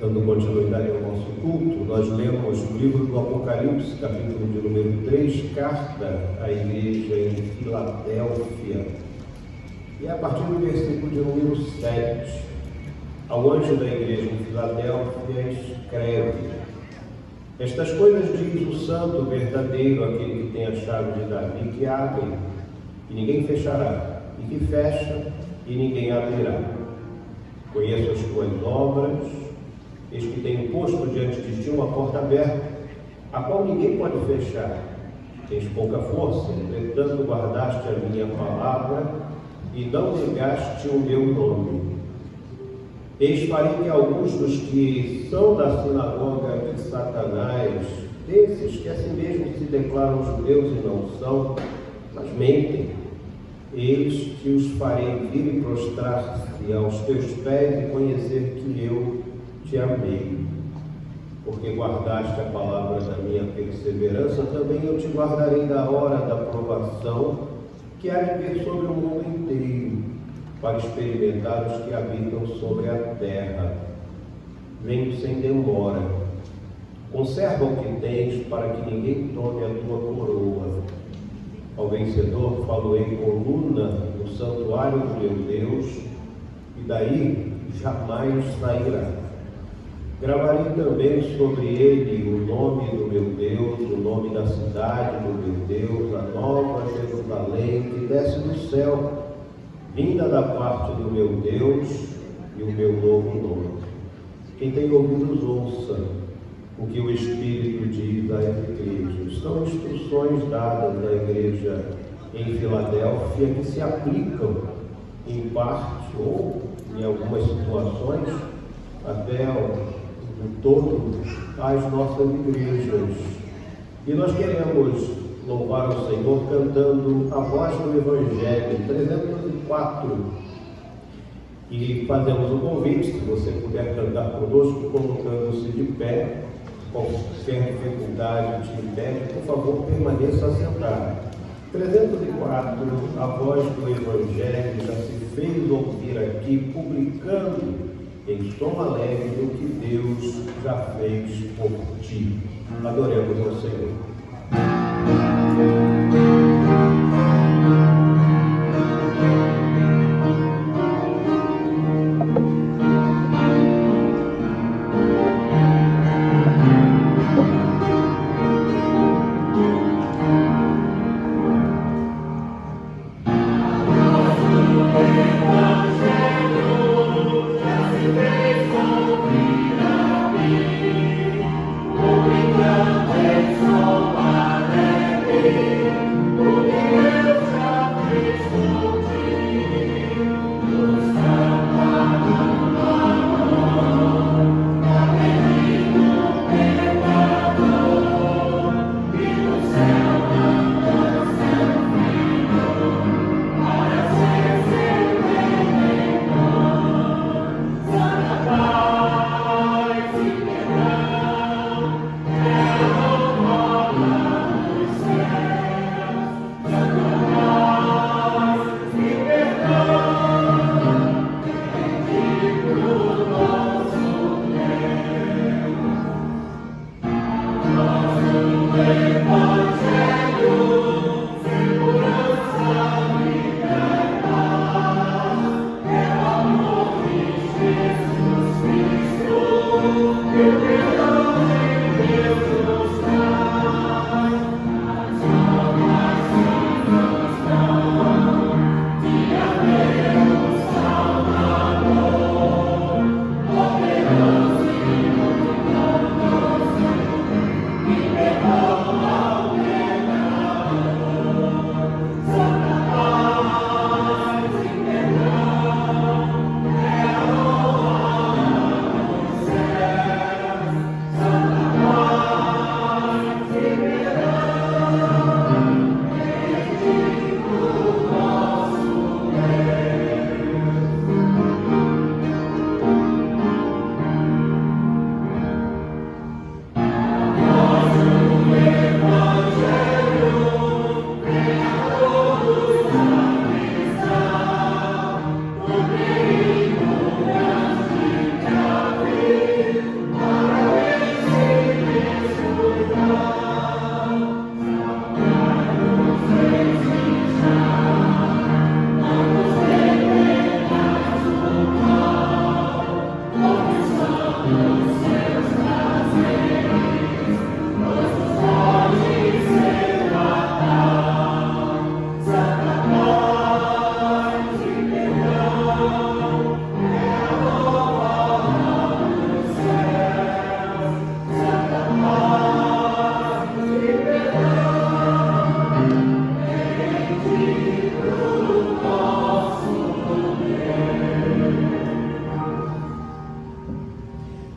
Dando continuidade ao nosso culto, nós lemos o livro do Apocalipse, capítulo de número 3, carta à igreja em Filadélfia. E a partir do versículo de número 7, ao anjo da igreja em Filadélfia escreve: estas coisas diz o santo verdadeiro, aquele que tem a chave de Davi, que abre, e ninguém fechará, e que fecha, e ninguém abrirá. Conheço as tuas obras, eis que tenho posto diante de ti uma porta aberta, a qual ninguém pode fechar. Tens pouca força, entretanto guardaste a minha palavra e não negaste o meu nome. Eis farei que alguns dos que são da sinagoga de Satanás, desses que assim mesmo se declaram judeus e não são, mas mentem, eis que os farei vir e prostrar-se aos teus pés e conhecer que eu te amei. Porque guardaste a palavra da minha perseverança, também eu te guardarei da hora da provação, que há de vir sobre o mundo inteiro, para experimentar os que habitam sobre a terra. Venho sem demora. Conserva o que tens, para que ninguém tome a tua coroa. Ao vencedor falo-ei coluna no santuário do meu Deus, e daí jamais sairá. Gravarei também sobre ele o nome do meu Deus, o nome da cidade do meu Deus, a nova Jerusalém, que desce do céu, vinda da parte do meu Deus, e o meu novo nome. Quem tem ouvidos, ouça o que o Espírito diz às igrejas. São instruções dadas à igreja em Filadélfia que se aplicam em parte ou em algumas situações até no todo às nossas igrejas. E nós queremos louvar o Senhor cantando a voz do Evangelho 304. E fazemos o convite, se você puder cantar conosco, colocando-se de pé. Qualquer dificuldade te impede, por favor, permaneça sentado. 304, a voz do Evangelho já se fez ouvir aqui, publicando em som alegre o que Deus já fez por ti. Adoremos ao Senhor. Publicando em som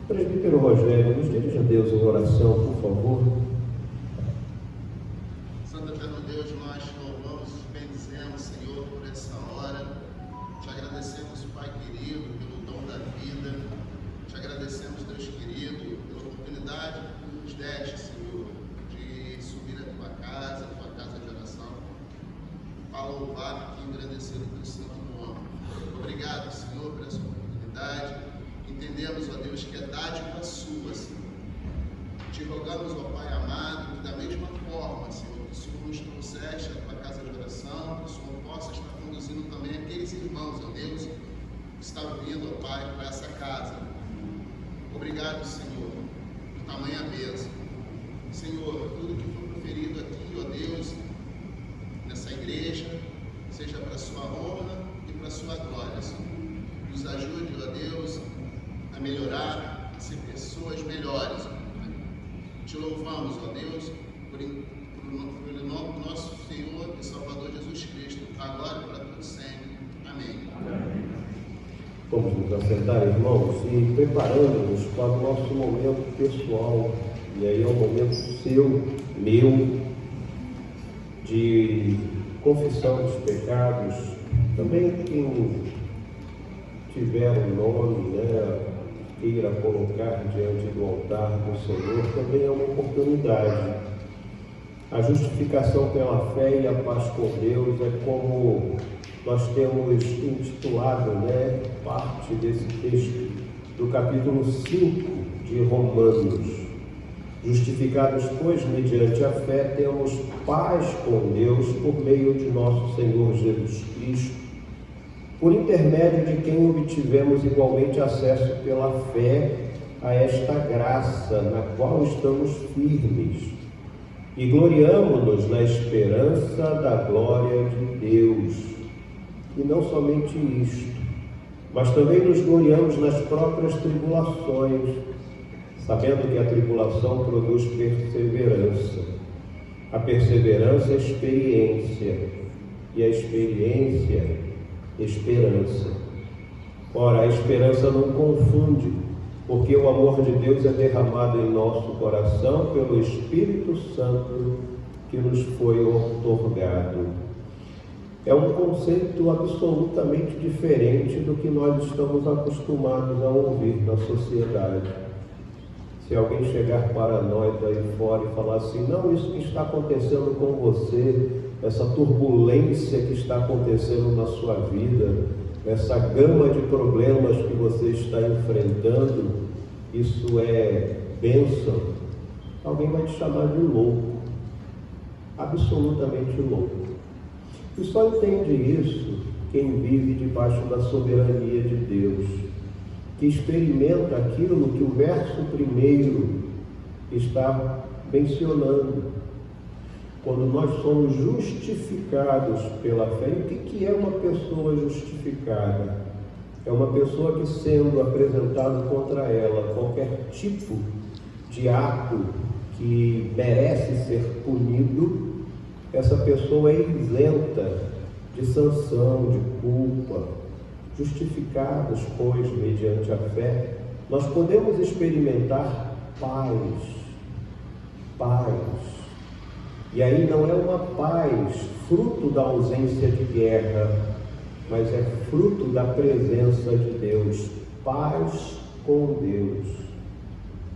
Presbítero Rogério, nos dirija a Deus em oração, por favor. Santo Eterno Deus, nós te louvamos e bendizemos, Senhor, por essa hora. Te agradecemos, Pai querido, pelo dom da vida. Te agradecemos, Deus querido, pela oportunidade que nos deste, Senhor, de subir a tua casa de oração, para louvar e engrandecer o teu santo nome. Obrigado, Senhor, por essa oportunidade. Entendemos, ó Deus, que é dádiva sua, Senhor. Te rogamos, ó Pai amado, que da mesma forma, Senhor, que o Senhor nos trouxeste à tua casa de oração, que o Senhor possa estar conduzindo também aqueles irmãos, ó Deus, que estão vindo, ó Pai, para essa casa. Obrigado, Senhor, por tamanha bênção. Senhor, tudo que foi proferido aqui, ó Deus, nessa igreja, seja para a sua honra e para a sua glória, Senhor. Nos ajude, ó Deus, a melhorar, a ser pessoas melhores. Te louvamos, ó Deus, por nome do nosso Senhor e Salvador Jesus Cristo, agora e para todos sempre. Amém. Vamos nos assentar, irmãos, e preparando-nos para o nosso momento pessoal. E aí é um momento seu, meu, de confissão dos pecados. Também quem tiver um nome, queira colocar diante do altar do Senhor, também é uma oportunidade. A justificação pela fé e a paz com Deus é como nós temos intitulado, parte desse texto do capítulo 5 de Romanos. Justificados, pois, mediante a fé, temos paz com Deus por meio de nosso Senhor Jesus Cristo, por intermédio de quem obtivemos igualmente acesso pela fé a esta graça na qual estamos firmes e gloriamo-nos na esperança da glória de Deus. E não somente isto, mas também nos gloriamos nas próprias tribulações, sabendo que a tribulação produz perseverança, a perseverança experiência, e a experiência esperança. Ora, a esperança não confunde, porque o amor de Deus é derramado em nosso coração pelo Espírito Santo que nos foi outorgado. É um conceito absolutamente diferente do que nós estamos acostumados a ouvir na sociedade. Se alguém chegar para nós aí fora e falar assim, não, isso que está acontecendo com você, essa turbulência que está acontecendo na sua vida, essa gama de problemas que você está enfrentando, isso é bênção, alguém vai te chamar de louco, absolutamente louco. E só entende isso quem vive debaixo da soberania de Deus, que experimenta aquilo que o verso 1 está mencionando. Quando nós somos justificados pela fé. E o que é uma pessoa justificada? É uma pessoa que, sendo apresentado contra ela qualquer tipo de ato que merece ser punido, essa pessoa é isenta de sanção, de culpa. Justificados, pois, mediante a fé, nós podemos experimentar paz. E aí não é uma paz fruto da ausência de guerra, mas é fruto da presença de Deus. Paz com Deus.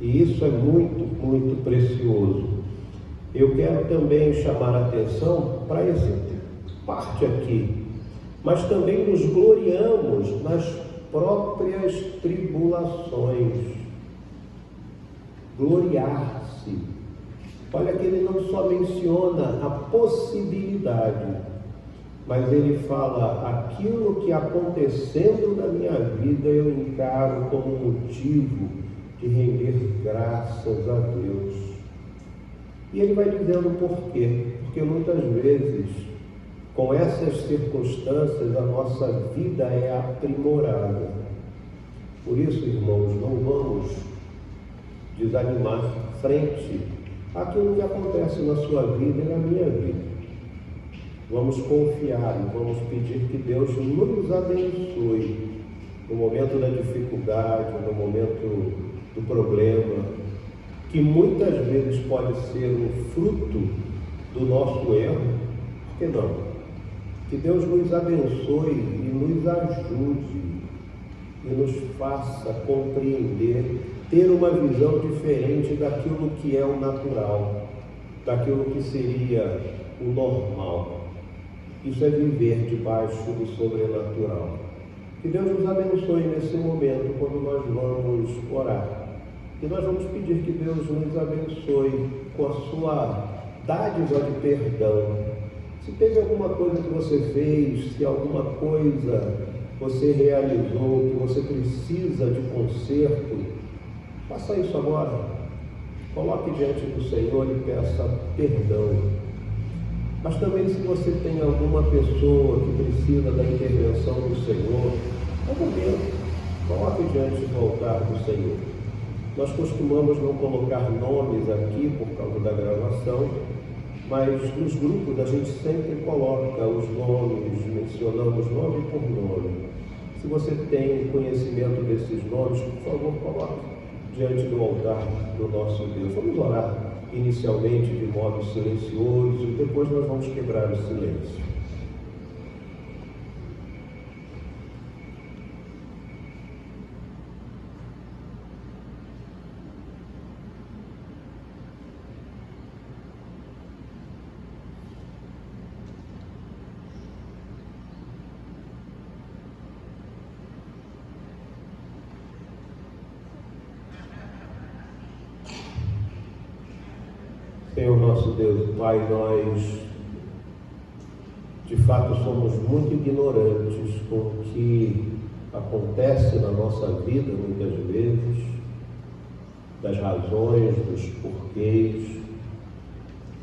E isso é muito, muito precioso. Eu quero também chamar a atenção para essa parte aqui. Mas também nos gloriamos nas próprias tribulações. Gloriar-se. Olha que ele não só menciona a possibilidade, mas ele fala, aquilo que acontecendo na minha vida eu encaro como motivo de render graças a Deus. E ele vai dizendo por quê? Porque muitas vezes, com essas circunstâncias, a nossa vida é aprimorada. Por isso, irmãos, não vamos desanimar frente àquilo que acontece na sua vida e na minha vida. Vamos confiar e vamos pedir que Deus nos abençoe no momento da dificuldade, no momento do problema, que muitas vezes pode ser o fruto do nosso erro. Por que não? Que Deus nos abençoe e nos ajude e nos faça compreender, ter uma visão diferente daquilo que é o natural, daquilo que seria o normal. Isso é viver debaixo do sobrenatural. Que Deus nos abençoe nesse momento, quando nós vamos orar. E nós vamos pedir que Deus nos abençoe com a sua dádiva de perdão. Se teve alguma coisa que você fez, se alguma coisa você realizou, que você precisa de conserto, faça isso agora. Coloque diante do Senhor e peça perdão. Mas também, se você tem alguma pessoa que precisa da intervenção do Senhor, é o momento, coloque diante do altar do Senhor. Nós costumamos não colocar nomes aqui por causa da gravação, mas nos grupos a gente sempre coloca os nomes, mencionamos nome por nome. Se você tem conhecimento desses nomes, por favor, coloque diante do altar do nosso Deus. Vamos orar inicialmente de modo silencioso e depois nós vamos quebrar o silêncio. Senhor nosso Deus e Pai, nós de fato somos muito ignorantes com o que acontece na nossa vida muitas vezes, das razões, dos porquês,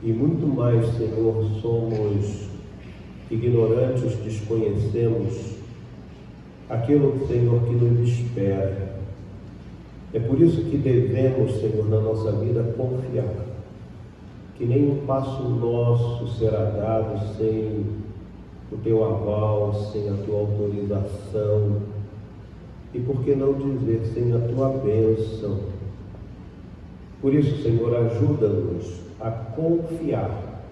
e muito mais, Senhor, somos ignorantes, desconhecemos aquilo, Senhor, que nos espera. É por isso que devemos, Senhor, na nossa vida confiar que nenhum passo nosso será dado sem o Teu aval, sem a Tua autorização, e por que não dizer, sem a Tua bênção. Por isso, Senhor, ajuda-nos a confiar,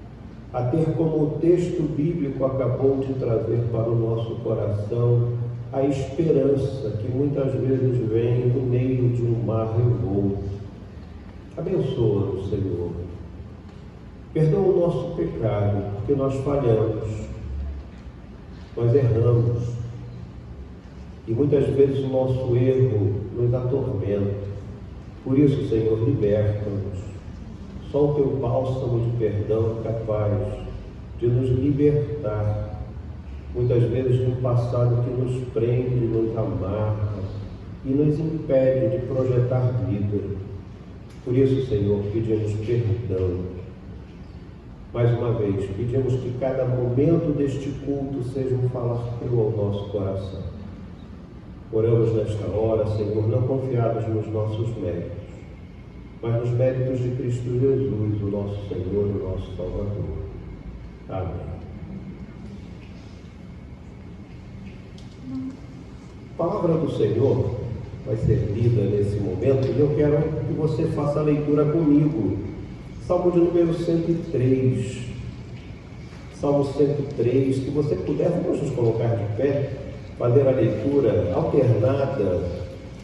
a ter como o texto bíblico acabou de trazer para o nosso coração a esperança que muitas vezes vem no meio de um mar revolto. Abençoa-nos, Senhor. Perdoa o nosso pecado, porque nós falhamos, nós erramos, e muitas vezes o nosso erro nos atormenta. Por isso, Senhor, liberta-nos. Só o Teu bálsamo de perdão é capaz de nos libertar, muitas vezes de um passado que nos prende, nos amarra e nos impede de projetar vida. Por isso, Senhor, pedimos perdão. Mais uma vez, pedimos que cada momento deste culto seja um falar Teu ao nosso coração. Oramos nesta hora, Senhor, não confiados nos nossos méritos, mas nos méritos de Cristo Jesus, o nosso Senhor e o nosso Salvador. Amém. A palavra do Senhor vai ser lida nesse momento e eu quero que você faça a leitura comigo. Salmo de número 103, Salmo 103, se você puder, vamos nos colocar de pé, fazer a leitura alternada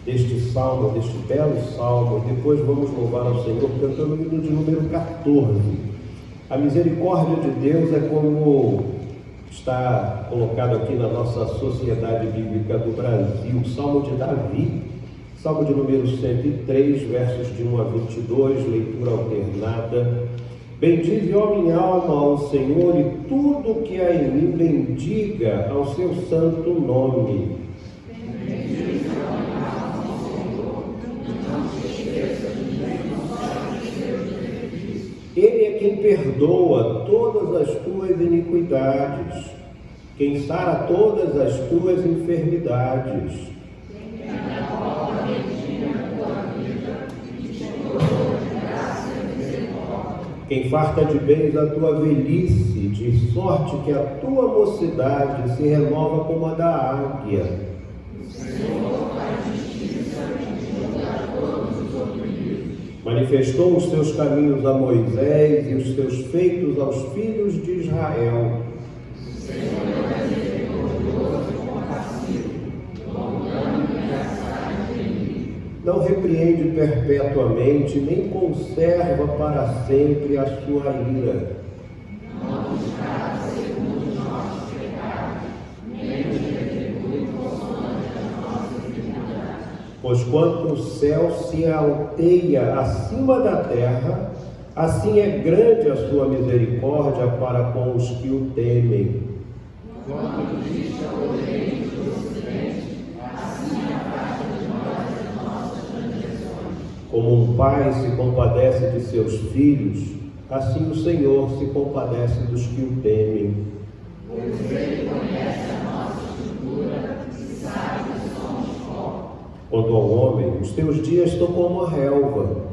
deste salmo, deste belo salmo, e depois vamos louvar ao Senhor cantando o hino de número 14. A misericórdia de Deus é como está colocado aqui na nossa Sociedade Bíblica do Brasil, Salmo de Davi, Salmo de número 103, versos de 1 a 22, leitura alternada. Bendize, ó minha alma, ao Senhor, e tudo que há em mim bendiga ao seu santo nome. Bendize, ó minha alma, ao Senhor, e não te quem perdoa todas as tuas iniquidades, quem sara todas as tuas enfermidades. Quem farta de bens a tua velhice, de sorte que a tua mocidade se renova como a da águia. Manifestou os teus caminhos a Moisés e os teus feitos aos filhos de Israel. Não repreende perpetuamente, nem conserva para sempre a sua ira. Pois quanto o céu se alteia acima da terra, assim é grande a sua misericórdia para com os que o temem. Quanto diste ao Oriente do Ocidente, assim afasta de nós as nossas transgressões. Como um pai se compadece de seus filhos, assim o Senhor se compadece dos que o temem. Pois ele conhece a nossa estrutura e sabe que somos pó. Quanto ao homem, os teus dias estão como a relva,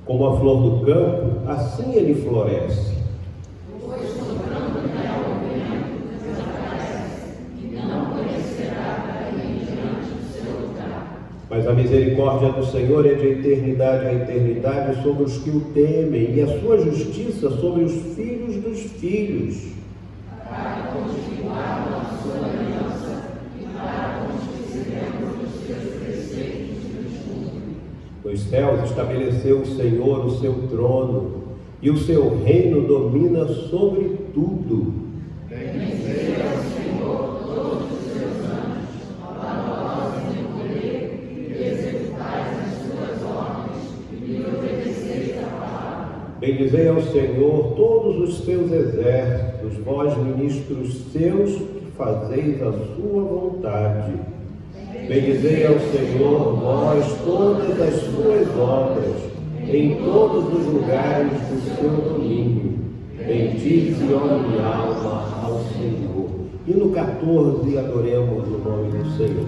como a flor do campo, assim ele floresce. Pois soprando nela o vento desaparece, e não conhecerá cair diante do seu lugar. Mas a misericórdia do Senhor é de eternidade a eternidade sobre os que o temem, e a sua justiça sobre os filhos dos filhos. Para continuar a sua aliança e para com os que se lembram dos seus preceitos de justiça. Nos céus estabeleceu o Senhor o seu trono, e o seu reino domina sobre tudo. Bendizei ao Senhor todos os seus anjos, valorosos em poder, e executais as suas ordens, e lhe obedeceis a palavra. Bendizei ao Senhor todos os seus exércitos, vós ministros seus, que fazeis a sua vontade. Bendizei ao Senhor, vós todas as suas obras, em todos os lugares do seu domínio. Bendize, ó minha alma, ao Senhor. E no 14, adoremos o nome do Senhor.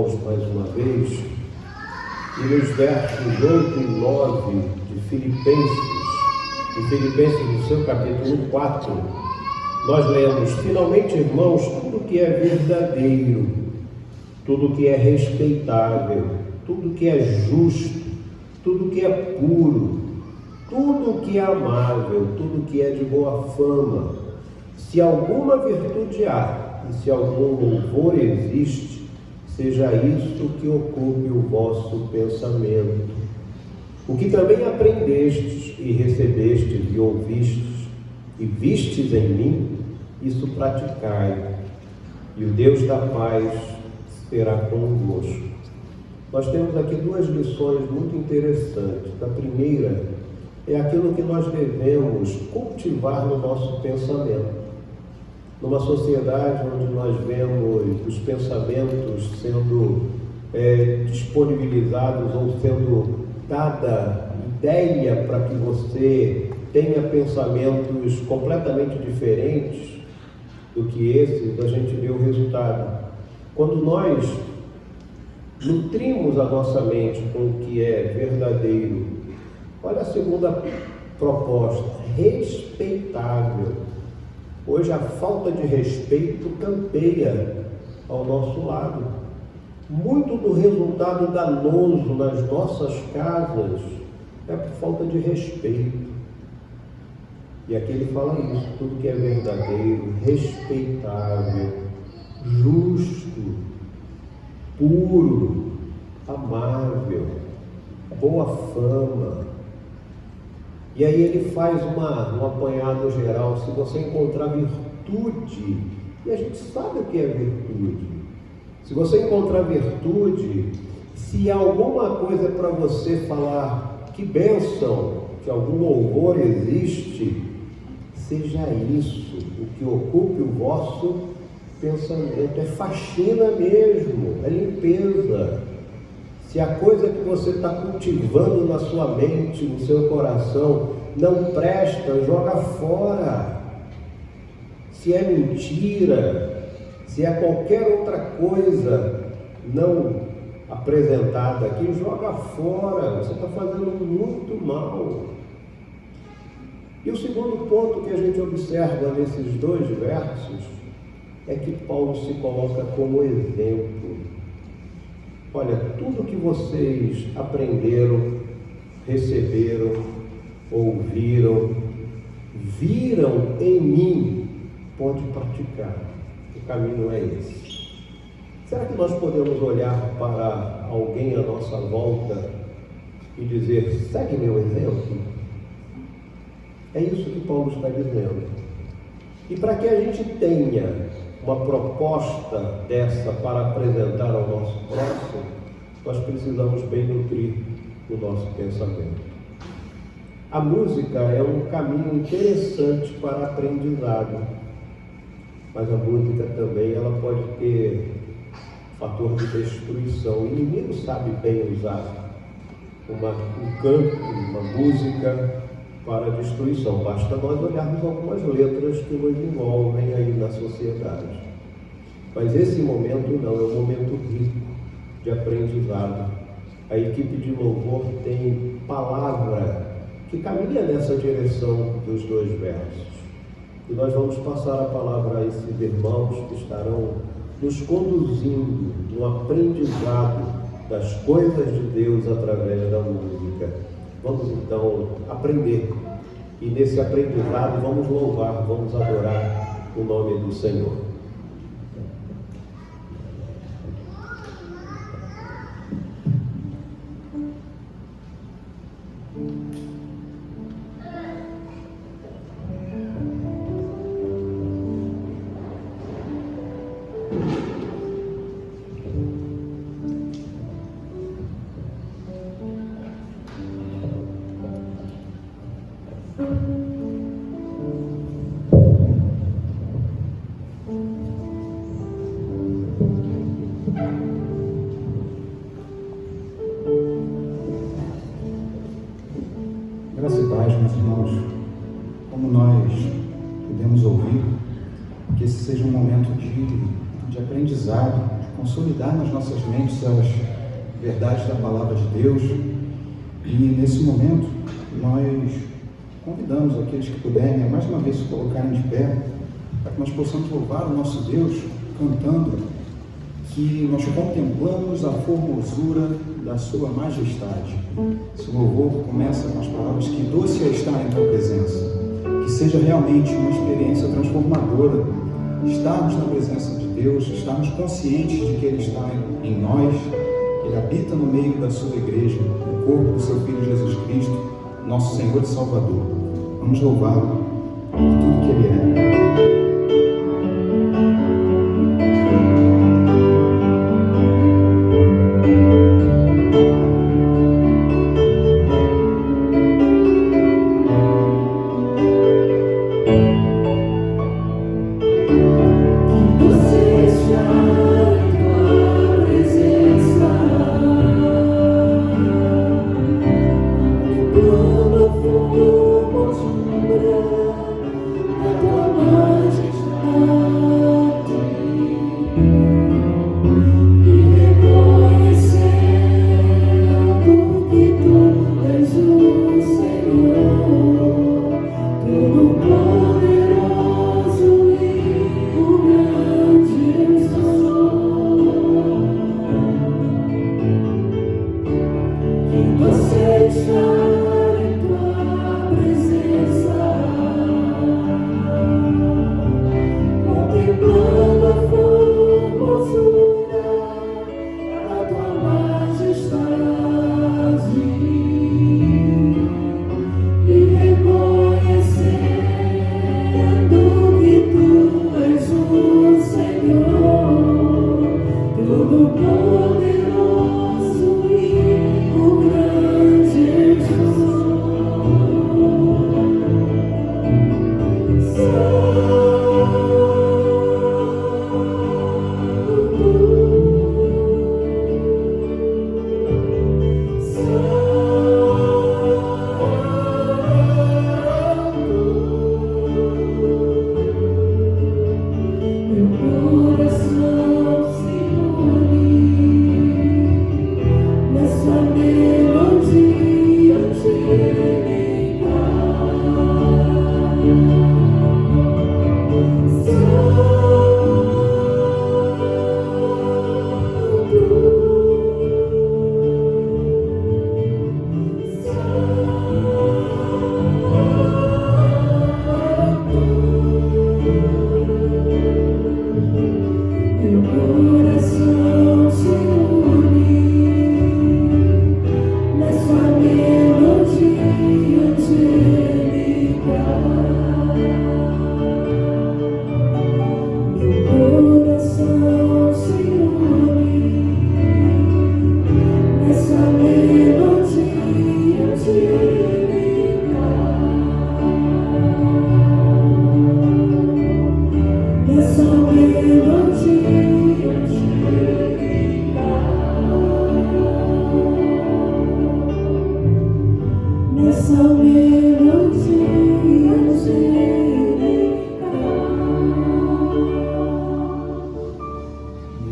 irmãos mais uma vez, e nos versos 8 e 9 de Filipenses no seu capítulo 4, nós lemos: finalmente, irmãos, tudo que é verdadeiro, tudo que é respeitável, tudo que é justo, tudo que é puro, tudo que é amável, tudo que é de boa fama, se alguma virtude há e se algum louvor existe, seja isso que ocupe o vosso pensamento. O que também aprendestes e recebestes e ouvistes e vistes em mim, isso praticai, e o Deus da paz será convosco. Nós temos aqui duas lições muito interessantes. A primeira é aquilo que nós devemos cultivar no nosso pensamento. Numa sociedade onde nós vemos os pensamentos sendo disponibilizados ou sendo dada ideia para que você tenha pensamentos completamente diferentes do que esses, a gente vê o resultado. Quando nós nutrimos a nossa mente com o que é verdadeiro, olha a segunda proposta: respeitável. Hoje a falta de respeito campeia ao nosso lado. Muito do resultado danoso nas nossas casas é por falta de respeito. E aqui ele fala isso: tudo que é verdadeiro, respeitável, justo, puro, amável, boa fama. E aí ele faz um apanhado geral: se você encontrar virtude, e a gente sabe o que é virtude, se você encontrar virtude, se alguma coisa é para você falar que bênção, que algum louvor existe, seja isso o que ocupe o vosso pensamento. É faxina mesmo, é limpeza. Se a coisa que você está cultivando na sua mente, no seu coração, não presta, joga fora. Se é mentira, se é qualquer outra coisa não apresentada aqui, joga fora. Você está fazendo muito mal. E o segundo ponto que a gente observa nesses dois versos é que Paulo se coloca como exemplo. Olha, tudo que vocês aprenderam, receberam, ouviram, viram em mim, pode praticar. O caminho é esse. Será que nós podemos olhar para alguém à nossa volta e dizer: segue meu exemplo? É isso que Paulo está dizendo. E para que a gente tenha uma proposta dessa para apresentar ao nosso próximo, nós precisamos bem nutrir o nosso pensamento. A música é um caminho interessante para aprendizado, mas a música também ela pode ter fator de destruição. O inimigo sabe bem usar um canto, uma música para destruição. Basta nós olharmos algumas letras que nos envolvem aí na sociedade. Mas esse momento não, é um momento rico de aprendizado. A equipe de louvor tem palavra que caminha nessa direção dos dois versos. E nós vamos passar a palavra a esses irmãos que estarão nos conduzindo no aprendizado das coisas de Deus através da música. Vamos então aprender, e nesse aprendizado vamos louvar, vamos adorar o nome do Senhor. Graça e paz, meus irmãos. Como nós podemos ouvir, que esse seja um momento de aprendizado, de consolidar nas nossas mentes as verdades da Palavra de Deus. E nesse momento, nós convidamos aqueles que puderem, a mais uma vez, se colocarem de pé, para que nós possamos louvar o nosso Deus cantando que nós contemplamos a formosura da sua majestade. Esse louvor começa com as palavras: que doce é estar em tua presença. Que seja realmente uma experiência transformadora estarmos na presença de Deus, estarmos conscientes de que Ele está em nós, que Ele habita no meio da sua igreja, no corpo do seu Filho Jesus Cristo, nosso Senhor e Salvador. Vamos louvá-lo por tudo que Ele é.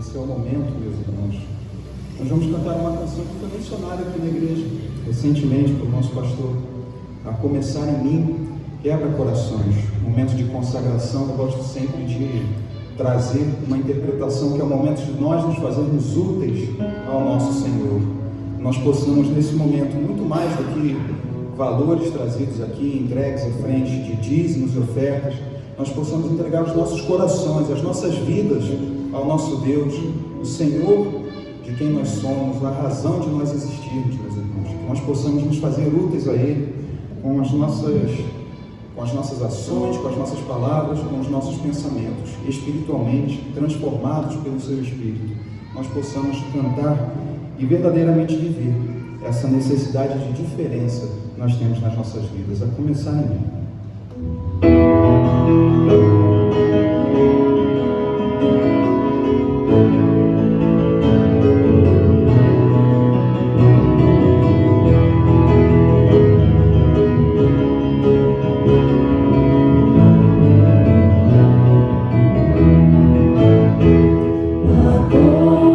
Esse é o momento, meus irmãos. Nós vamos cantar uma canção que foi mencionada aqui na igreja recentemente pelo nosso pastor. A começar em mim, quebra corações. Momento de consagração, eu gosto sempre de trazer uma interpretação que é o momento de nós nos fazermos úteis ao nosso Senhor. Nós possamos nesse momento, muito mais do que valores trazidos aqui, entregues à frente de dízimos e ofertas, nós possamos entregar os nossos corações, as nossas vidas ao nosso Deus, o Senhor de quem nós somos, a razão de nós existirmos, meus irmãos. Que nós possamos nos fazer úteis a Ele com as nossas ações, com as nossas palavras, com os nossos pensamentos, espiritualmente transformados pelo Seu Espírito. Nós possamos cantar e verdadeiramente viver essa necessidade de diferença que nós temos nas nossas vidas, a começar em mim. Agora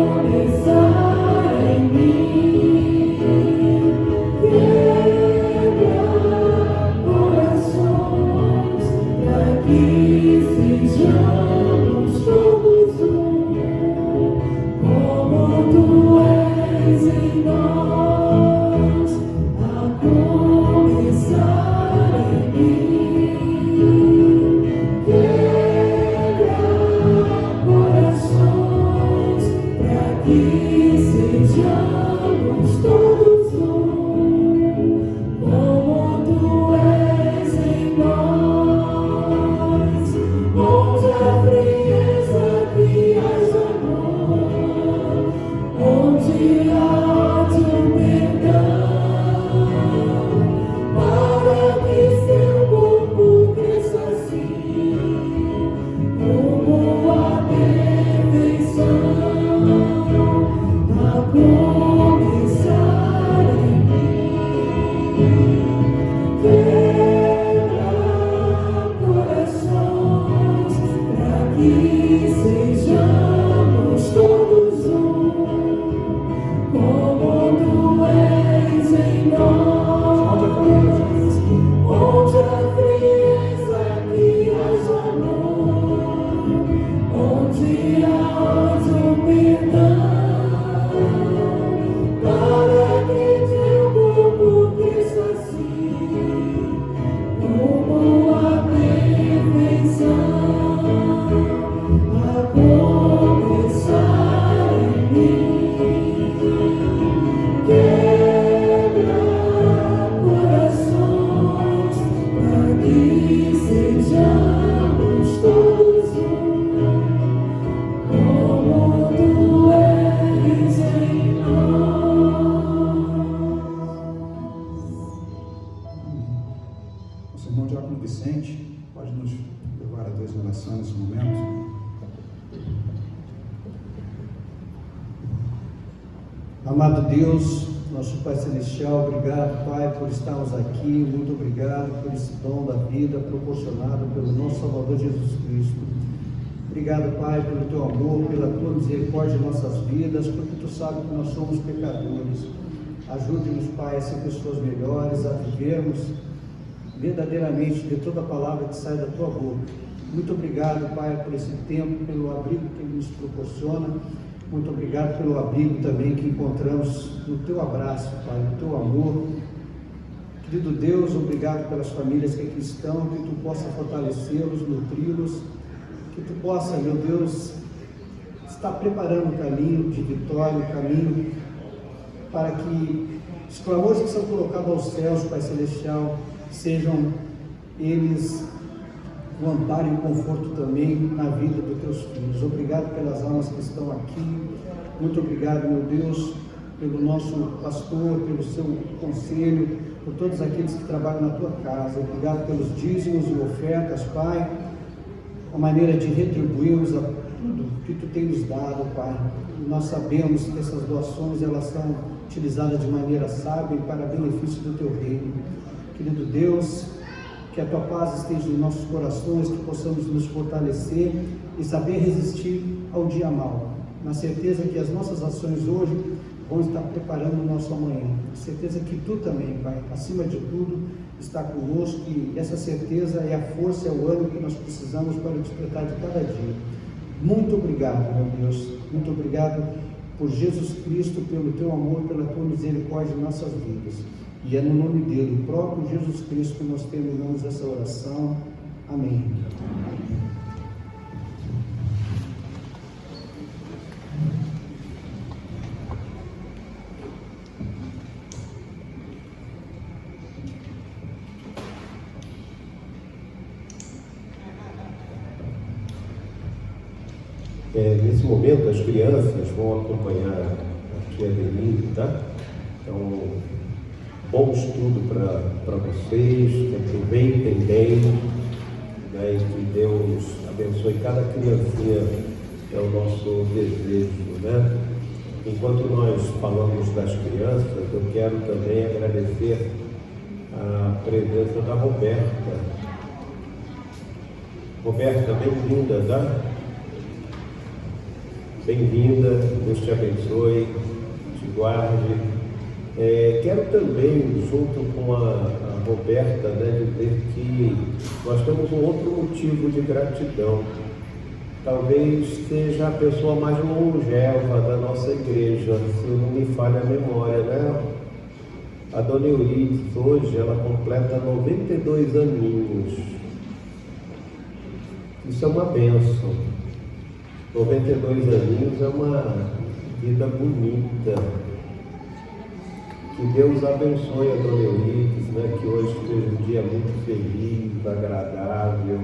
Amado Deus, nosso Pai Celestial, obrigado, Pai, por estarmos aqui. Muito obrigado por esse dom da vida proporcionado pelo nosso Salvador Jesus Cristo. Obrigado, Pai, pelo Teu amor, pela Tua misericórdia em nossas vidas, porque Tu sabes que nós somos pecadores. Ajude-nos, Pai, a ser pessoas melhores, a vivermos verdadeiramente de toda a palavra que sai da Tua boca. Muito obrigado, Pai, por esse tempo, pelo abrigo que Ele nos proporciona. Muito obrigado pelo abrigo também que encontramos no Teu abraço, Pai, no Teu amor. Querido Deus, obrigado pelas famílias que aqui estão, que Tu possa fortalecê-los, nutri-los, que Tu possa, meu Deus, estar preparando o caminho de vitória, o caminho para que os clamores que são colocados aos céus, Pai Celestial, sejam eles o amparo e o conforto também na vida dos Teus filhos. Obrigado pelas almas que estão aqui. Muito obrigado, meu Deus, pelo nosso pastor, pelo seu conselho, por todos aqueles que trabalham na Tua casa. Obrigado pelos dízimos e ofertas, Pai, a maneira de retribuirmos a tudo que Tu tem nos dado, Pai. Nós sabemos que essas doações, elas são utilizadas de maneira sábia e para benefício do Teu reino. Querido Deus, que a Tua paz esteja em nossos corações, que possamos nos fortalecer e saber resistir ao dia mau, na certeza que as nossas ações hoje vão estar preparando o nosso amanhã. A certeza que Tu também, Pai, acima de tudo, está conosco, e essa certeza é a força, é o ânimo que nós precisamos para o despertar de cada dia. Muito obrigado, meu Deus, muito obrigado por Jesus Cristo, pelo Teu amor, pela Tua misericórdia em nossas vidas. E é no nome dele, o próprio Jesus Cristo, que nós terminamos essa oração. Amém. Nesse momento, as crianças vão acompanhar aqui a Denise, tá? Então, bom estudo para vocês, que aproveitem bem, né, e que Deus abençoe cada criancinha, é o nosso desejo, né? Enquanto nós falamos das crianças, eu quero também agradecer a presença da Roberta. Roberta, bem-vinda, tá? Bem-vinda, Deus te abençoe, te guarde. Quero também, junto com a Roberta, né, dizer que nós temos um outro motivo de gratidão. Talvez seja a pessoa mais longeva da nossa igreja, se não me falha a memória, né? A Dona Eurides, hoje, ela completa 92 aninhos. Isso é uma bênção. 92 aninhos é vida bonita. Que Deus abençoe a Dona Euriques, né? Que hoje seja um dia muito feliz, agradável,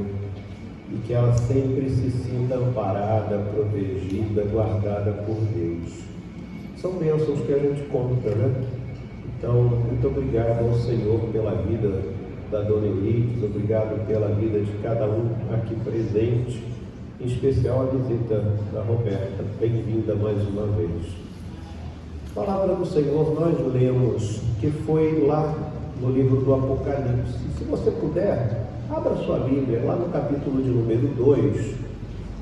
e que ela sempre se sinta amparada, protegida, guardada por Deus. São bênçãos que a gente conta, né? Então, muito obrigado ao Senhor pela vida da Dona Euriques, obrigado pela vida de cada um aqui presente, em especial a visita da Roberta. Bem-vinda mais uma vez. A palavra do Senhor nós lemos, que foi lá no livro do Apocalipse. Se você puder, abra sua Bíblia, lá no capítulo de número 2,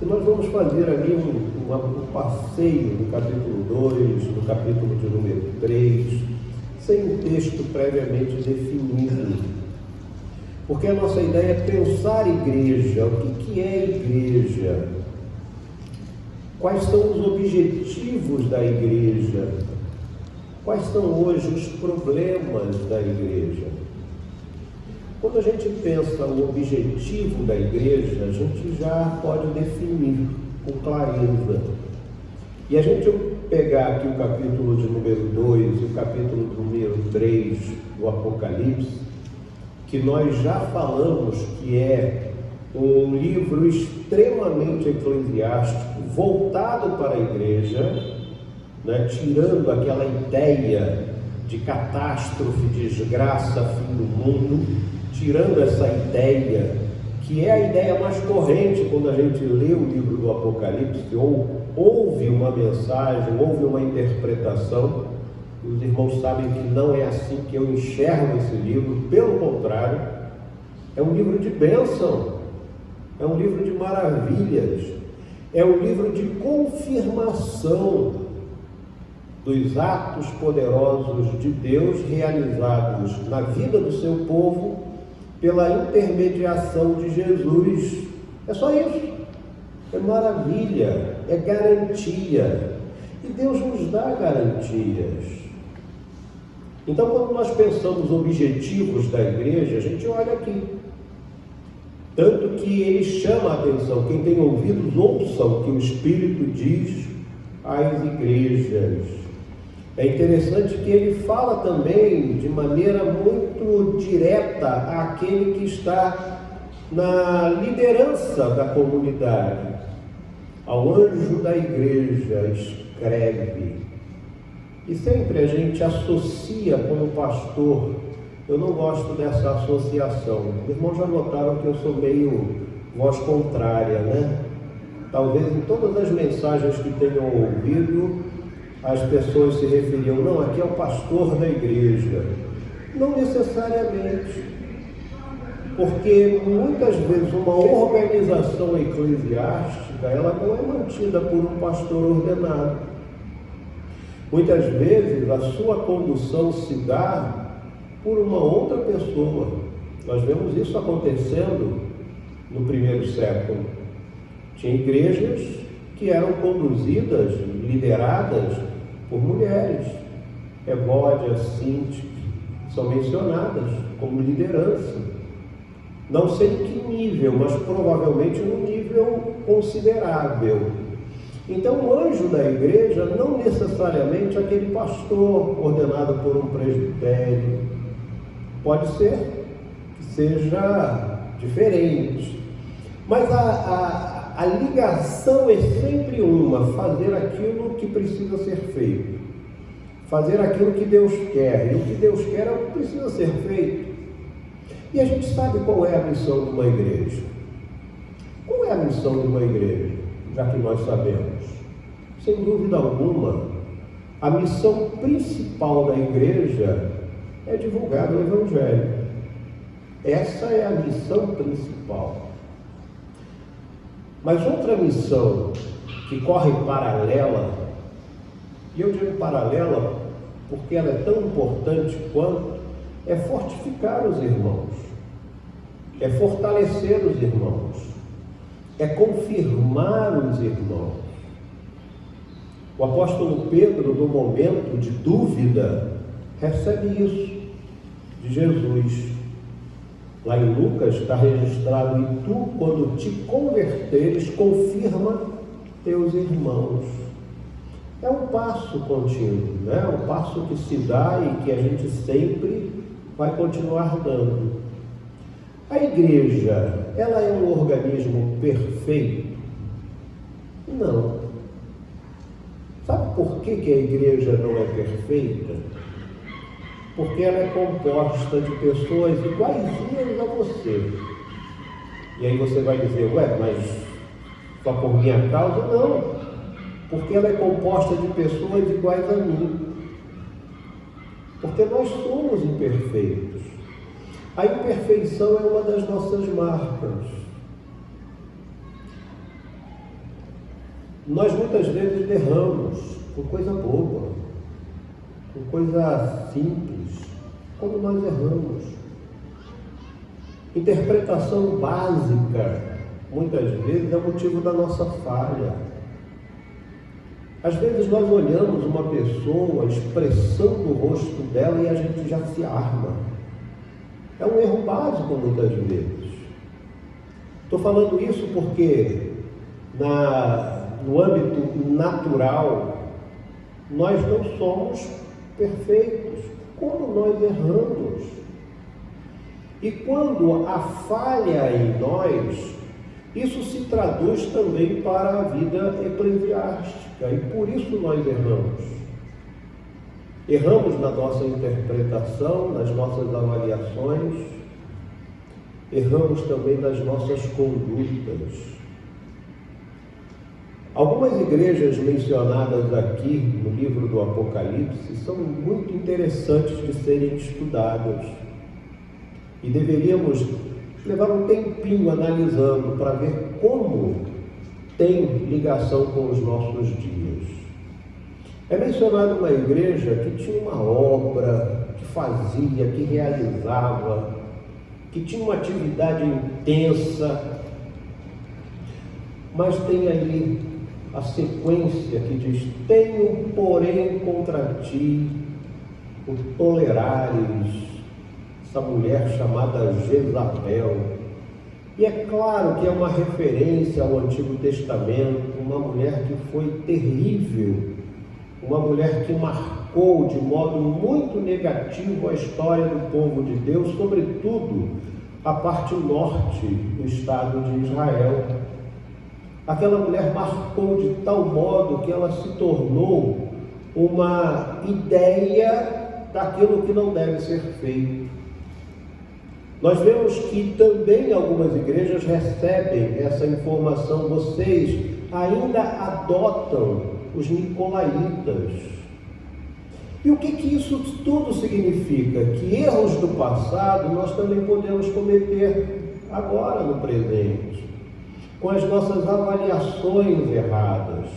e nós vamos fazer ali um passeio no capítulo 2, no capítulo de número 3, sem um texto previamente definido. Porque a nossa ideia é pensar igreja. O que é igreja? Quais são os objetivos da igreja? Quais são hoje os problemas da igreja? Quando a gente pensa o objetivo da igreja, a gente já pode definir com clareza. E a gente pegar aqui o capítulo de número 2 e o capítulo número 3 do Apocalipse, que nós já falamos que é um livro extremamente eclesiástico, voltado para a igreja, né, tirando aquela ideia de catástrofe, desgraça, fim do mundo, tirando essa ideia, que é a ideia mais corrente quando a gente lê o livro do Apocalipse, ou ouve uma mensagem, ouve uma interpretação. Os irmãos sabem que não é assim que eu enxergo esse livro, pelo contrário, é um livro de bênção, é um livro de maravilhas, é um livro de confirmação dos atos poderosos de Deus realizados na vida do seu povo pela intermediação de Jesus. É só isso. É maravilha, é garantia. E Deus nos dá garantias. Então, quando nós pensamos objetivos da igreja, a gente olha aqui. Tanto que ele chama a atenção, quem tem ouvidos, ouçam o que o Espírito diz às igrejas. É interessante que ele fala também de maneira muito direta àquele que está na liderança da comunidade. Ao anjo da igreja escreve. E sempre a gente associa como pastor. Eu não gosto dessa associação. Os irmãos já notaram que eu sou meio voz contrária, né? Talvez em todas as mensagens que tenham ouvido, as pessoas se referiam, não, aqui é o pastor da igreja. Não necessariamente. Porque muitas vezes uma organização eclesiástica, ela não é mantida por um pastor ordenado. Muitas vezes a sua condução se dá por uma outra pessoa. Nós vemos isso acontecendo no primeiro século. Tinha igrejas que eram conduzidas, lideradas por mulheres. Evódia, Sintique, são mencionadas como liderança. Não sei em que nível, mas provavelmente num nível considerável. Então, o anjo da igreja não necessariamente aquele pastor ordenado por um presbitério. Pode ser que seja diferente. Mas a ligação é sempre uma: fazer aquilo que precisa ser feito. Fazer aquilo que Deus quer. E o que Deus quer é o que precisa ser feito. E a gente sabe qual é a missão de uma igreja. Qual é a missão de uma igreja? Já que nós sabemos. Sem dúvida alguma, a missão principal da igreja é divulgar o Evangelho. Essa é a missão principal. Mas outra missão que corre paralela, e eu digo paralela porque ela é tão importante quanto, é fortificar os irmãos, é fortalecer os irmãos, é confirmar os irmãos. O apóstolo Pedro, no momento de dúvida, recebe isso de Jesus. Lá em Lucas está registrado: e tu, quando te converteres, confirma teus irmãos. é um passo contínuo, né? Um passo que se dá e que a gente sempre vai continuar dando. A igreja, ela é um organismo perfeito? Não. Sabe por que a igreja não é perfeita? Porque ela é composta de pessoas iguaizinhas a você. E aí você vai dizer, ué, mas só por minha causa? Não. Porque ela é composta de pessoas iguais a mim. Porque nós somos imperfeitos. A imperfeição é uma das nossas marcas. Nós muitas vezes erramos por coisa boba, por coisa simples, como nós erramos. Interpretação básica, muitas vezes, é motivo da nossa falha. Às vezes nós olhamos uma pessoa, a expressão do rosto dela e a gente já se arma. É um erro básico muitas vezes. Estou falando isso porque no âmbito natural nós não somos perfeitos. Como nós erramos. E quando há falha em nós, isso se traduz também para a vida eclesiástica, e por isso nós erramos. Erramos na nossa interpretação, nas nossas avaliações, erramos também nas nossas condutas. Algumas igrejas mencionadas aqui no livro do Apocalipse são muito interessantes de serem estudadas, e deveríamos levar um tempinho analisando para ver como tem ligação com os nossos dias. É mencionada uma igreja que tinha uma obra, que fazia, que realizava, que tinha uma atividade intensa, mas tem ali a sequência que diz: tenho, porém, contra ti o tolerares, essa mulher chamada Jezabel. E é claro que é uma referência ao Antigo Testamento, uma mulher que foi terrível, uma mulher que marcou de modo muito negativo a história do povo de Deus, sobretudo a parte norte do Estado de Israel. Aquela mulher marcou de tal modo que ela se tornou uma ideia daquilo que não deve ser feito. Nós vemos que também algumas igrejas recebem essa informação. Vocês ainda adotam os nicolaítas. E o que isso tudo significa? Que erros do passado nós também podemos cometer agora no presente, com as nossas avaliações erradas.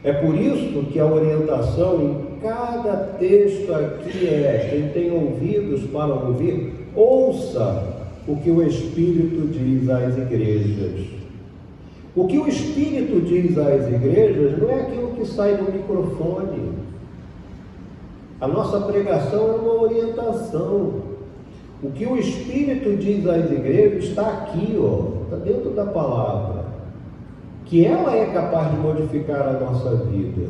É por isso que a orientação em cada texto aqui é: quem tem ouvidos para ouvir, ouça o que o Espírito diz às igrejas. O que o Espírito diz às igrejas não é aquilo que sai do microfone. A nossa pregação é uma orientação. O que o Espírito diz às igrejas está aqui, está dentro da palavra. Que ela é capaz de modificar a nossa vida.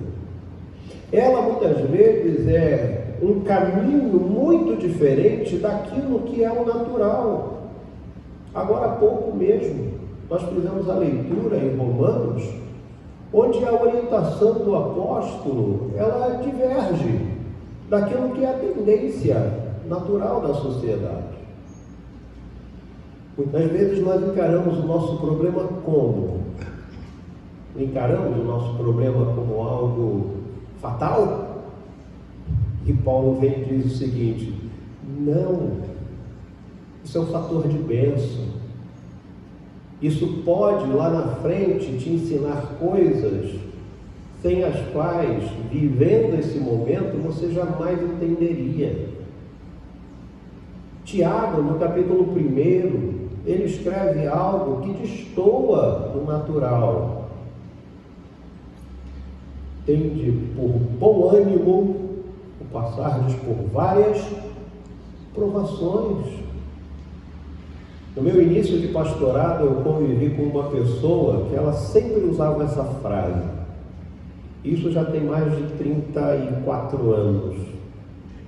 Ela muitas vezes é um caminho muito diferente daquilo que é o natural. Agora há pouco mesmo, nós fizemos a leitura em Romanos, onde a orientação do apóstolo, ela diverge daquilo que é a tendência natural da sociedade. Muitas vezes nós encaramos o nosso problema como? Encaramos o nosso problema como algo fatal? E Paulo vem e diz o seguinte: não, isso é um fator de bênção. Isso pode lá na frente te ensinar coisas sem as quais, vivendo esse momento, você jamais entenderia. Tiago, no capítulo 1, ele escreve algo que destoa do natural. Tende por bom ânimo o passardes por várias provações. No meu início de pastorado, eu convivi com uma pessoa que ela sempre usava essa frase: Isso já tem mais de 34 anos.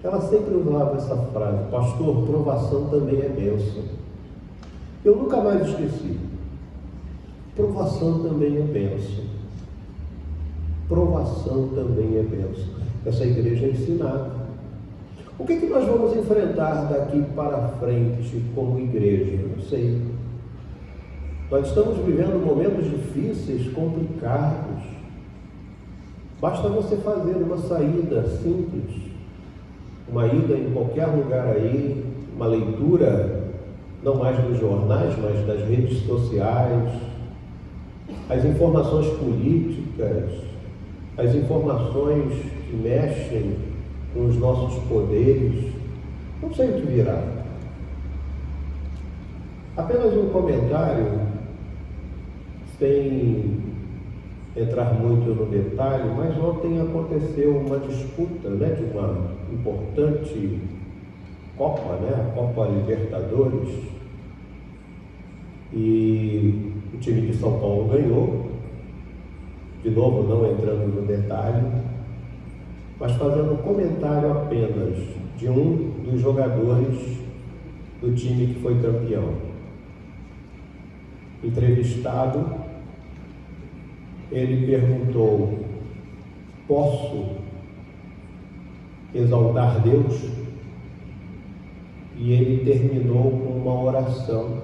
Ela sempre usava essa frase: pastor, provação também é bênção. Eu nunca mais esqueci. Provação também é bênção. Provação também é bênção. Essa igreja é ensinada. O que nós vamos enfrentar daqui para frente como igreja? Não sei. Nós estamos vivendo momentos difíceis, complicados. Basta você fazer uma saída simples, uma ida em qualquer lugar aí, uma leitura, não mais nos jornais, mas das redes sociais, as informações políticas, as informações que mexem com os nossos poderes. Não sei o que virá. Apenas um comentário, sem entrar muito no detalhe, mas ontem aconteceu uma disputa, de uma importante Copa, a Copa Libertadores, e o time de São Paulo ganhou, de novo não entrando no detalhe, mas fazendo um comentário apenas de um dos jogadores do time que foi campeão. Entrevistado, ele perguntou: posso exaltar Deus? E ele terminou com uma oração,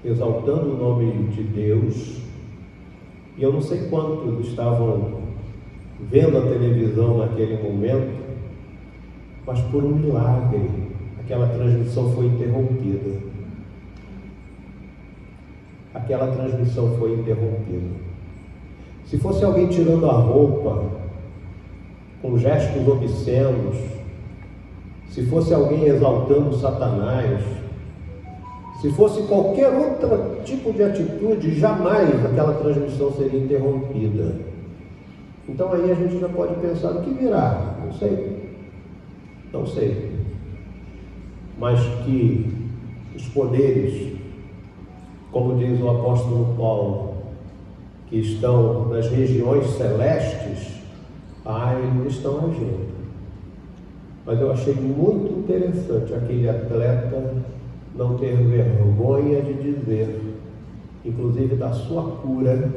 exaltando o nome de Deus. E eu não sei quantos estavam vendo a televisão naquele momento, mas por um milagre, aquela transmissão foi interrompida. Aquela transmissão foi interrompida. Se fosse alguém tirando a roupa, com gestos obscenos, se fosse alguém exaltando Satanás, se fosse qualquer outro tipo de atitude, jamais aquela transmissão seria interrompida. Então aí a gente já pode pensar no que virá. Não sei. Mas que os poderes, como diz o apóstolo Paulo, que estão nas regiões celestes, eles estão agindo. Mas eu achei muito interessante aquele atleta não ter vergonha de dizer, inclusive da sua cura,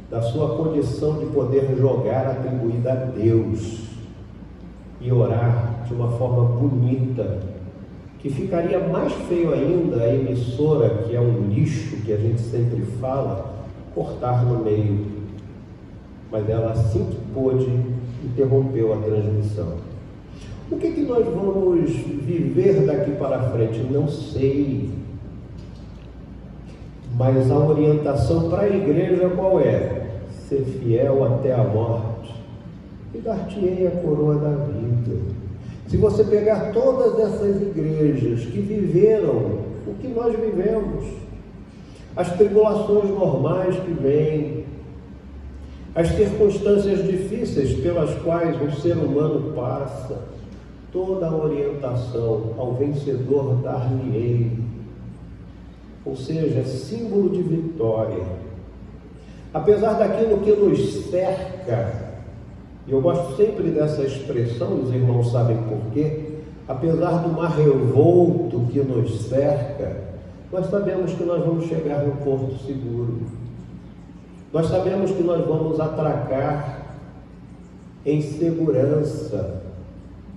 da sua condição de poder jogar atribuída a Deus e orar de uma forma bonita, que ficaria mais feio ainda a emissora, que é um lixo que a gente sempre fala, cortar no meio. Mas ela, assim que pôde, interrompeu a transmissão. O que nós vamos viver daqui para frente? Não sei. Mas a orientação para a igreja qual é? Ser fiel até a morte e dar-te-ei a coroa da vida. Se você pegar todas essas igrejas que viveram o que nós vivemos, as tribulações normais que vêm, as circunstâncias difíceis pelas quais o ser humano passa, toda a orientação ao vencedor dar-lhe-ei, ou seja, símbolo de vitória. Apesar daquilo que nos cerca, e eu gosto sempre dessa expressão, os irmãos sabem por quê, apesar do mar revolto que nos cerca, nós sabemos que nós vamos chegar no porto seguro. Nós sabemos que nós vamos atracar em segurança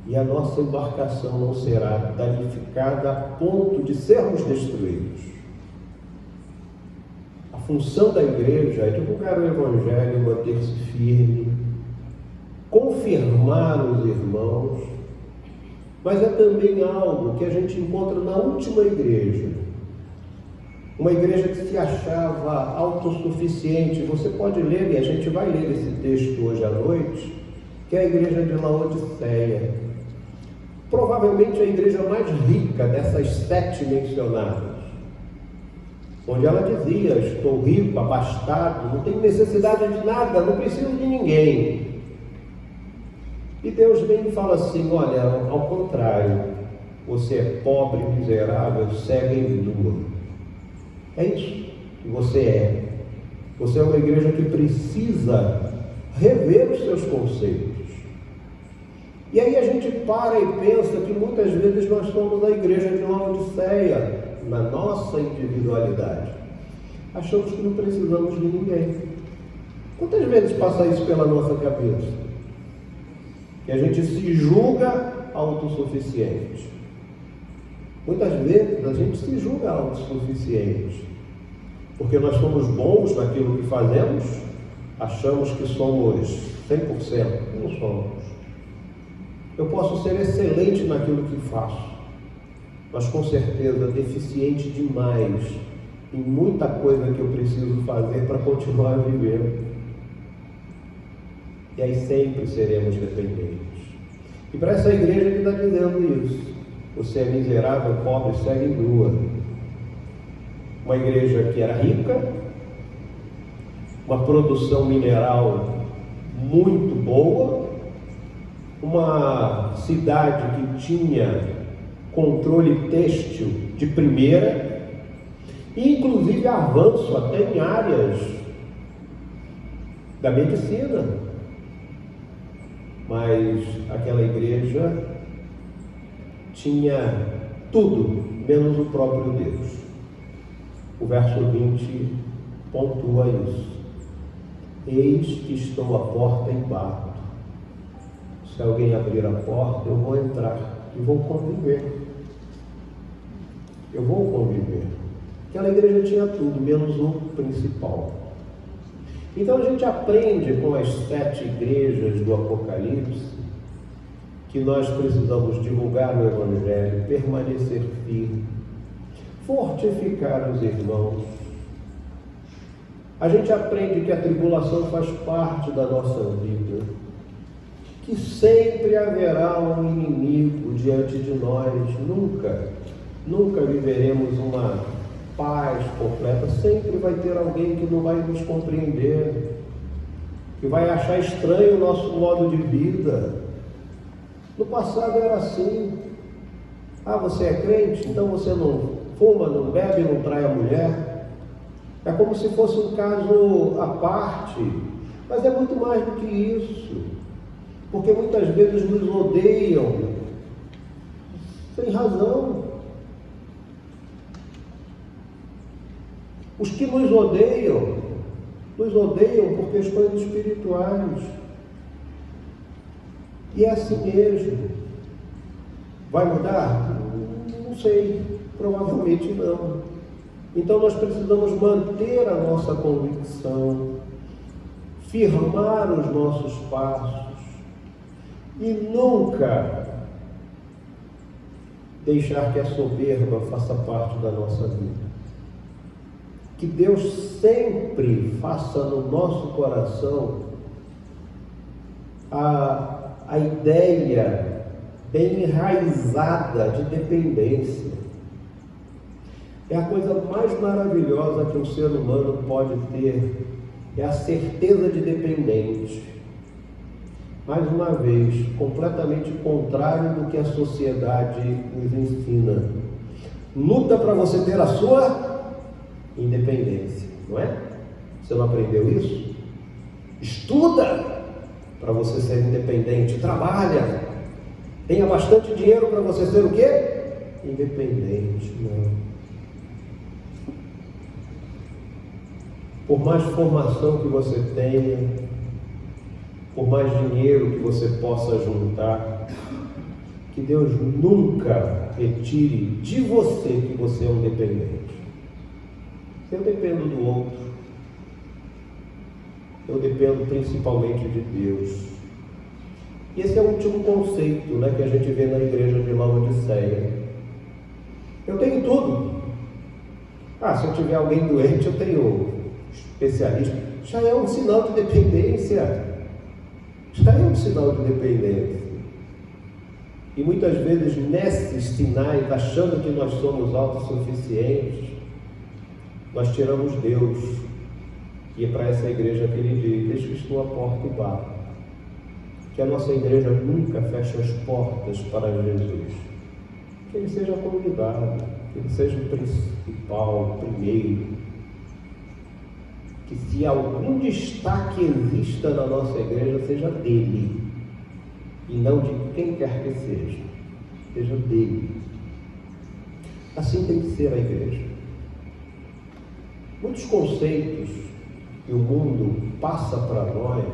e a nossa embarcação não será danificada a ponto de sermos destruídos. A função da igreja é divulgar o Evangelho, manter-se firme, confirmar os irmãos, mas é também algo que a gente encontra na última igreja. Uma igreja que se achava autossuficiente. Você pode ler, e a gente vai ler esse texto hoje à noite, que é a igreja de Laodiceia. Provavelmente a igreja mais rica dessas 7 mencionadas. Onde ela dizia: estou rico, abastado, não tenho necessidade de nada, não preciso de ninguém. E Deus vem e fala assim: olha, ao contrário, você é pobre, miserável, cego e nu. É isso que você é. Você é uma igreja que precisa rever os seus conceitos. E aí a gente para e pensa que muitas vezes nós somos a igreja de Laodiceia, na nossa individualidade. Achamos que não precisamos de ninguém. Quantas vezes passa isso pela nossa cabeça? Que a gente se julga autossuficiente. Muitas vezes a gente se julga autossuficiente, porque nós somos bons naquilo que fazemos, achamos que somos 100%, não somos. Eu posso ser excelente naquilo que faço, mas com certeza deficiente demais em muita coisa que eu preciso fazer para continuar vivendo. E aí sempre seremos dependentes. E para essa igreja que está dizendo isso, você é miserável, pobre, cego e nua. Uma igreja que era rica, uma produção mineral muito boa, uma cidade que tinha controle têxtil de primeira, e inclusive avanço até em áreas da medicina. Mas aquela igreja tinha tudo, menos o próprio Deus. O verso 20 pontua isso. Eis que estou à porta e bato. Se alguém abrir a porta, eu vou entrar e vou conviver. Eu vou conviver. Aquela igreja tinha tudo, menos o principal. Então a gente aprende com as 7 igrejas do Apocalipse que nós precisamos divulgar o Evangelho, permanecer firme, fortificar os irmãos. A gente aprende que a tribulação faz parte da nossa vida, que sempre haverá um inimigo diante de nós, nunca viveremos uma paz completa, sempre vai ter alguém que não vai nos compreender, que vai achar estranho o nosso modo de vida. No passado era assim. Você é crente, então você não fuma, não bebe, não trai a mulher. É como se fosse um caso à parte, mas é muito mais do que isso, porque muitas vezes nos odeiam sem razão. Os que nos odeiam por questões espirituais. E é assim mesmo. Vai mudar? Não sei, provavelmente não. Então nós precisamos manter a nossa convicção, firmar os nossos passos e nunca deixar que a soberba faça parte da nossa vida. Que Deus sempre faça no nosso coração a ideia bem enraizada de dependência. É a coisa mais maravilhosa que um ser humano pode ter, é a certeza de dependente. Mais uma vez, completamente contrário do que a sociedade nos ensina. Luta para você ter a sua independência, não é? Você não aprendeu isso? Estuda para você ser independente, trabalha, tenha bastante dinheiro para você ser o quê? Independente. Não. Por mais formação que você tenha, por mais dinheiro que você possa juntar, que Deus nunca retire de você que você é um dependente. Eu dependo do outro. Eu dependo principalmente de Deus. E esse é o último conceito, que a gente vê na igreja de Laodiceia. Eu tenho tudo. Se eu tiver alguém doente, eu tenho especialista. Já é um sinal de dependência. Já é um sinal de dependência. E muitas vezes, nesses sinais, achando que nós somos autossuficientes, nós tiramos Deus. E é para essa igreja que ele diz: deixa que estou à porta e bato. Que a nossa igreja nunca feche as portas para Jesus. Que ele seja convidado, que ele seja o principal, o primeiro. que se algum destaque exista na nossa igreja, seja dele, e não de quem quer que seja dele. Assim tem que ser a igreja. Muitos conceitos que o mundo passa para nós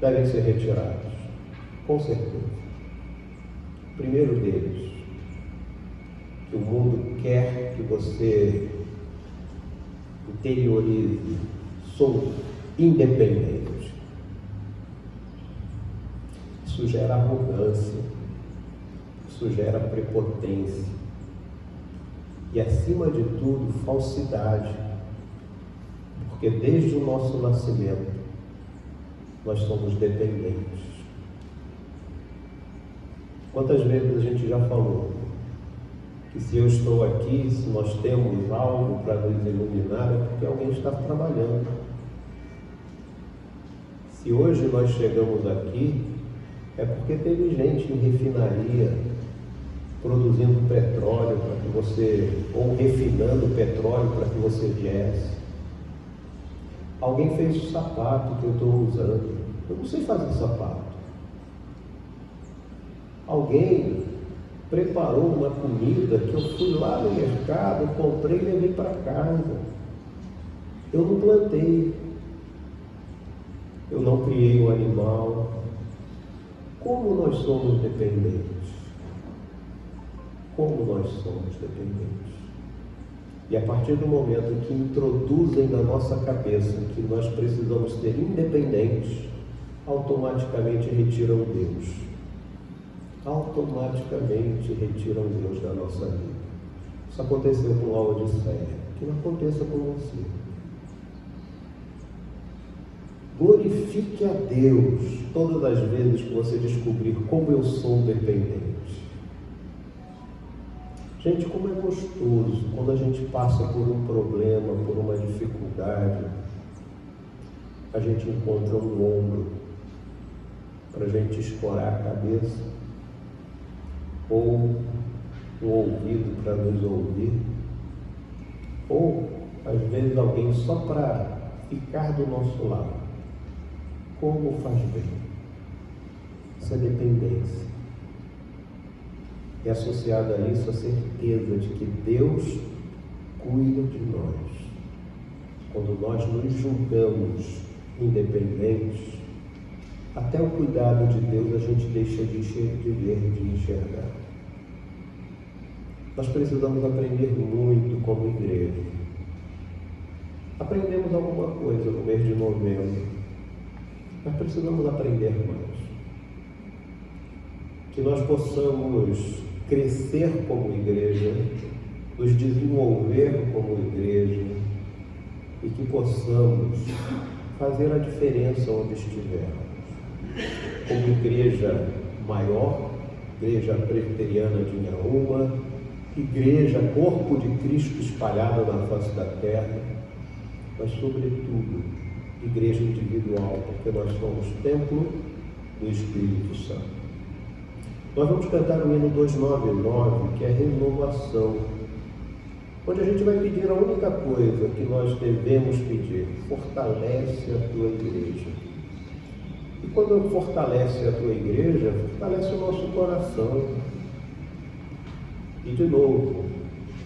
devem ser retirados, com certeza. O primeiro deles, que o mundo quer que você interiorize: sou independente. Isso gera arrogância, isso gera prepotência e, acima de tudo, falsidade, porque desde o nosso nascimento nós somos dependentes. Quantas vezes a gente já falou que se eu estou aqui, se nós temos algo para nos iluminar, é porque alguém está trabalhando. Se hoje nós chegamos aqui, é porque teve gente em refinaria produzindo petróleo para que você, ou refinando petróleo para que você viesse. Alguém fez o sapato que eu estou usando. Eu não sei fazer sapato. Alguém preparou uma comida que eu fui lá no mercado, comprei e levei para casa. Eu não plantei. Eu não criei o animal. Como nós somos dependentes? Como nós somos dependentes? E a partir do momento que introduzem na nossa cabeça que nós precisamos ser independentes, automaticamente retiram Deus. Automaticamente retiram Deus da nossa vida. Isso aconteceu com Laodiceia. Que não aconteça com você. Glorifique a Deus todas as vezes que você descobrir como eu sou dependente. Gente, como é gostoso quando a gente passa por um problema, por uma dificuldade, a gente encontra um ombro para a gente escorar a cabeça, ou um ouvido para nos ouvir, ou às vezes alguém só para ficar do nosso lado. Como faz bem. Isso é dependência. E associada a isso a certeza de que Deus cuida de nós. Quando nós nos julgamos independentes, até o cuidado de Deus a gente deixa de ver, de enxergar. Nós precisamos aprender muito como igreja. Aprendemos alguma coisa no mês de novembro, mas precisamos aprender mais. Que nós possamos crescer como igreja, nos desenvolver como igreja e que possamos fazer a diferença onde estivermos. Como igreja maior, igreja presbiteriana de Inhaúma, igreja corpo de Cristo espalhada na face da terra, mas sobretudo igreja individual, porque nós somos templo do Espírito Santo. Nós vamos cantar o hino 299, que é renovação, onde a gente vai pedir a única coisa que nós devemos pedir: fortalece a tua igreja. E quando fortalece a tua igreja, fortalece o nosso coração. E de novo,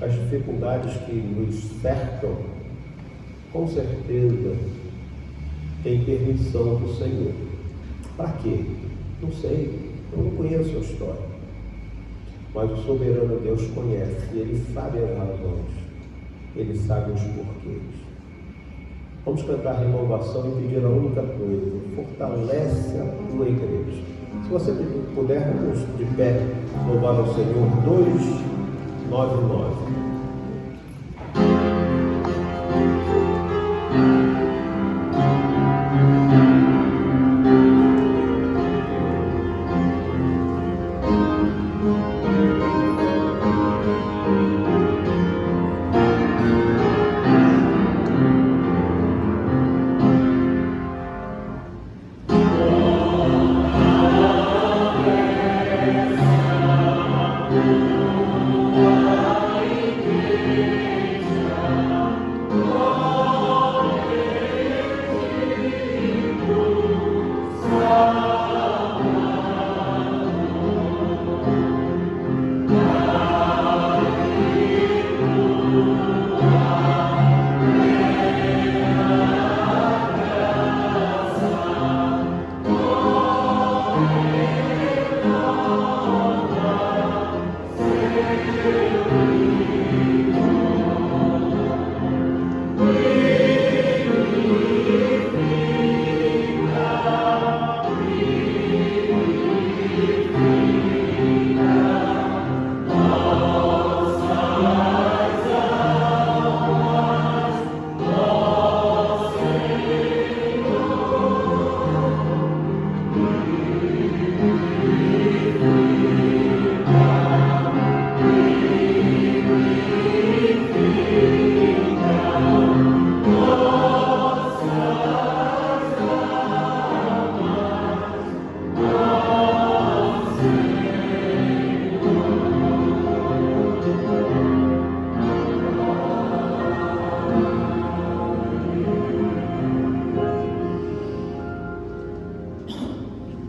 as dificuldades que nos cercam, com certeza, têm permissão do Senhor. Para quê? Não sei. Eu não conheço a história, mas o soberano Deus conhece, e Ele sabe as razões, Ele sabe os porquês. Vamos cantar a renovação e pedir a única coisa: fortalece a tua igreja. Se você puder, vamos de pé louvar ao Senhor. 299. Igreja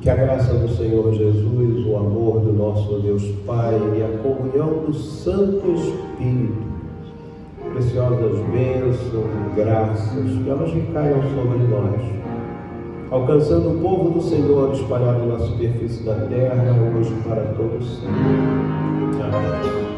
Que a graça do Senhor Jesus, o amor do nosso Deus Pai e a comunhão do Santo Espírito, preciosas bênçãos e graças, que elas recaiam sobre nós, alcançando o povo do Senhor espalhado na superfície da terra, hoje para todos sempre. Amém.